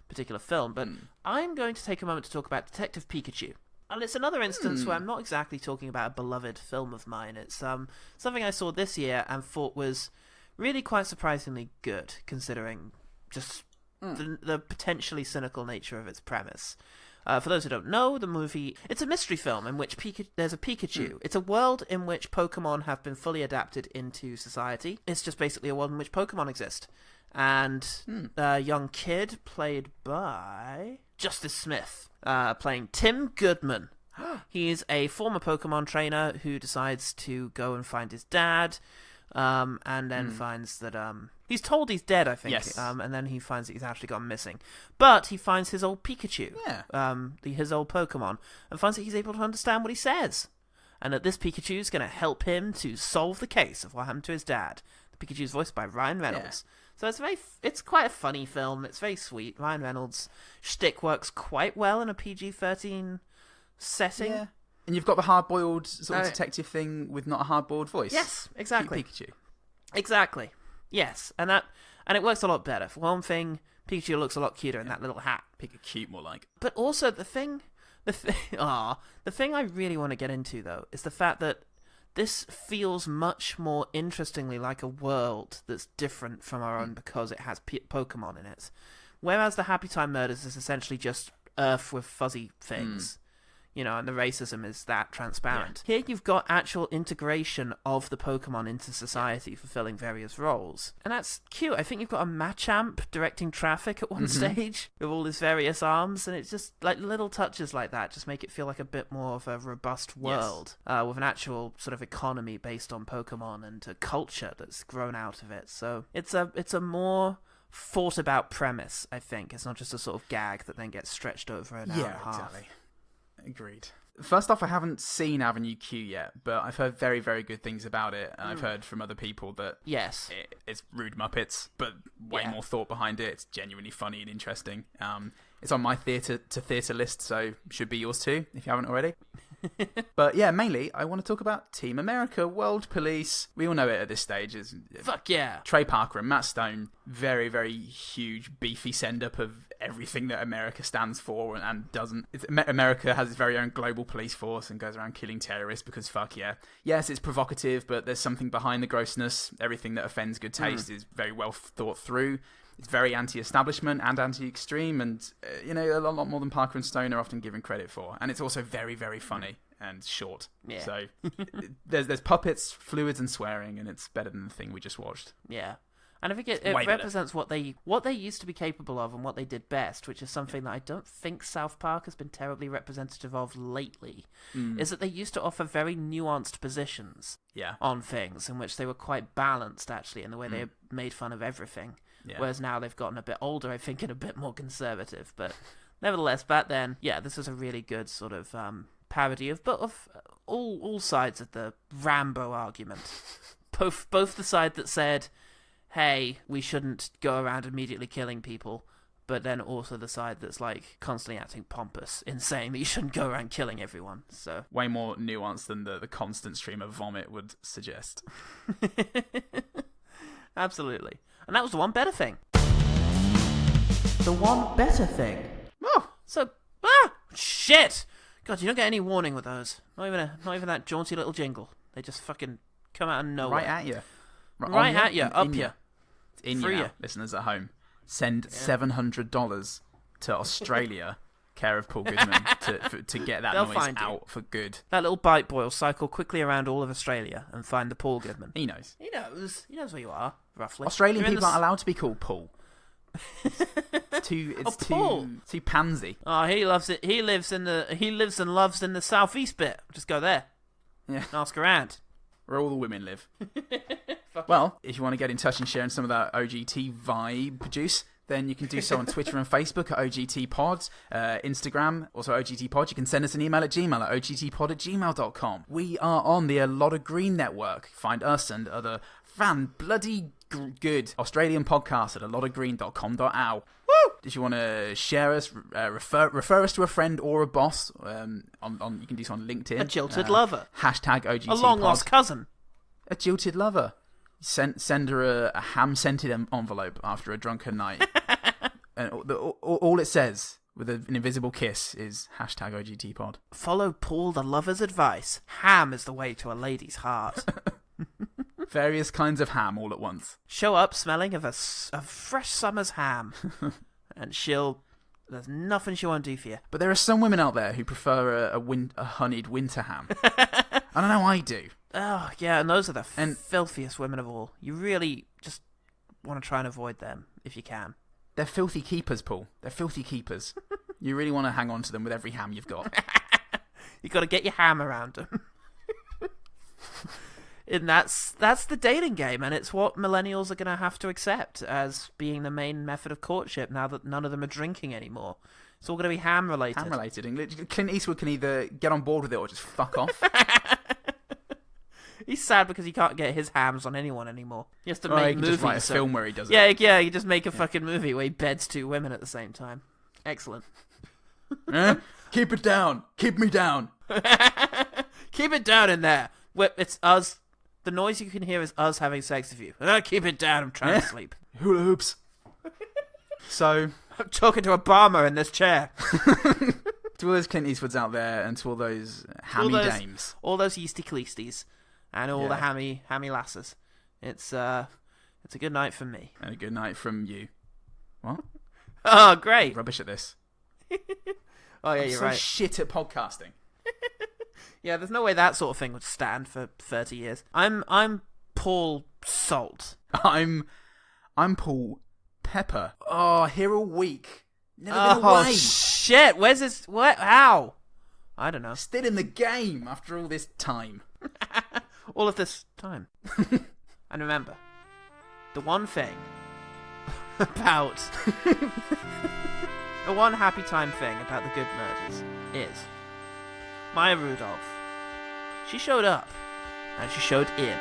particular film. But I'm going to take a moment to talk about Detective Pikachu. And it's another instance where I'm not exactly talking about a beloved film of mine. It's something I saw this year and thought was really quite surprisingly good, considering just the potentially cynical nature of its premise. For those who don't know, the movie, it's a mystery film in which there's a Pikachu. It's a world in which Pokemon have been fully adapted into society. It's just basically a world in which Pokemon exist. And a young kid played by Justice Smith, playing Tim Goodman. He is a former Pokemon trainer who decides to go and find his dad, and then finds that he's told he's dead, I think. Yes. And then he finds that he's actually gone missing. But he finds his old Pikachu, his old Pokemon, and finds that he's able to understand what he says. And that this Pikachu is going to help him to solve the case of what happened to his dad. The Pikachu is voiced by Ryan Reynolds. Yeah. So it's quite a funny film. It's very sweet. Ryan Reynolds' shtick works quite well in a PG-13 setting. Yeah. And you've got the hard-boiled sort of detective thing with not a hard-boiled voice. Yes, exactly. Pikachu. Exactly. Yes, and it works a lot better. For one thing, Pikachu looks a lot cuter in that little hat. Pikachu, more like. But also the thing I really want to get into though is the fact that this feels much more interestingly like a world that's different from our own because it has Pokemon in it. Whereas the Happytime Murders is essentially just Earth with fuzzy things. And the racism is that transparent. Yeah. Here you've got actual integration of the Pokemon into society, fulfilling various roles. And that's cute. I think you've got a Machamp directing traffic at one stage with all his various arms, and it's just like little touches like that just make it feel like a bit more of a robust world with an actual sort of economy based on Pokemon and a culture that's grown out of it. So it's a more thought about premise, I think. It's not just a sort of gag that then gets stretched over an hour and a half. Exactly. Agreed. First off, I haven't seen Avenue Q yet, but I've heard very, very good things about it. And I've heard from other people that it's rude Muppets, but way more thought behind it. It's genuinely funny and interesting. It's on my theatre list, so should be yours too, if you haven't already. But yeah, mainly, I want to talk about Team America, World Police. We all know it at this stage. Fuck yeah. Trey Parker and Matt Stone, very, very huge, beefy send-up of everything that America stands for and doesn't. America has its very own global police force and goes around killing terrorists because fuck yeah. Yes, it's provocative, but there's something behind the grossness. Everything that offends good taste is very well thought through. It's very anti-establishment and anti-extreme, and a lot more than Parker and Stone are often given credit for. And it's also very, very funny and short. Yeah. So there's puppets, fluids, and swearing, and it's better than the thing we just watched. Yeah. And I think it represents what they used to be capable of and what they did best, which is something that I don't think South Park has been terribly representative of lately, is that they used to offer very nuanced positions on things in which they were quite balanced, actually, in the way they made fun of everything. Yeah. Whereas now they've gotten a bit older, I think, and a bit more conservative. But nevertheless, back then, this was a really good sort of parody of all sides of the Rambo argument. Both the side that said, hey, we shouldn't go around immediately killing people, but then also the side that's like constantly acting pompous in saying that you shouldn't go around killing everyone. So way more nuanced than the constant stream of vomit would suggest. Absolutely. And that was the one better thing. The one better thing. Oh, so shit. God, you don't get any warning with those. Not even that jaunty little jingle. They just fucking come out of nowhere. Right at you. Right at you, up you. In you now, listeners at home. Send $700 to Australia, care of Paul Goodman, to get that noise out for good. That little bite boy will cycle quickly around all of Australia and find the Paul Goodman. He knows. He knows where you are, roughly. Australian people aren't allowed to be called Paul. It's too pansy. Oh, he loves it. He lives and loves in the southeast bit. Just go there. Yeah. And ask around. Where all the women live. Well, if you want to get in touch and share some of that OGT vibe juice, then you can do so on Twitter and Facebook at OGTpod, Instagram, also OGTpod. You can send us an email at gmail at ogtpod@gmail.com. We are on the A Lot of Green network. Find us and other bloody good Australian podcasts at alotofgreen.com.au. Woo! If you want to share us, refer us to a friend or a boss, you can do so on LinkedIn. A jilted lover. Hashtag OGTpod. A long-lost cousin. A jilted lover. Send her a ham-scented envelope after a drunken night. And all it says with an invisible kiss is hashtag OGTpod. Follow Paul the lover's advice. Ham is the way to a lady's heart. Various kinds of ham all at once. Show up smelling of a fresh summer's ham. And there's nothing she won't do for you. But there are some women out there who prefer a honeyed winter ham. I don't know, I do. Oh, yeah, and those are the filthiest women of all. You really just want to try and avoid them, if you can. They're filthy keepers, Paul. They're filthy keepers. You really want to hang on to them with every ham you've got. You've got to get your ham around them. And that's the dating game, and it's what millennials are going to have to accept as being the main method of courtship now that none of them are drinking anymore. It's all going to be ham-related. Ham-related. And Clint Eastwood can either get on board with it or just fuck off. He's sad because he can't get his hams on anyone anymore. He has to make movies. Just write a film where he does it. Yeah, you just make a fucking movie where he beds two women at the same time. Excellent. Keep it down. Keep me down. Keep it down in there. It's us. The noise you can hear is us having sex with you. Keep it down. I'm trying to sleep. Hula hoops. So I'm talking to Obama in this chair. To all those Clint Eastwoods out there and to all those hammy dames. All those yeasty cleasties. And all the hammy lasses. It's a good night from me. And a good night from you. What? Oh, great. Rubbish at this. Oh, yeah, you're right. I'm so shit at podcasting. Yeah, there's no way that sort of thing would stand for 30 years. I'm Paul Salt. I'm Paul Pepper. Oh, here all week. Never been away. Oh, shit. Where's this? How? I don't know. Still in the game after all this time. All of this time. And remember, the one thing about... the one happy time thing about the Good Murders is Maya Rudolph. She showed up, and she showed in.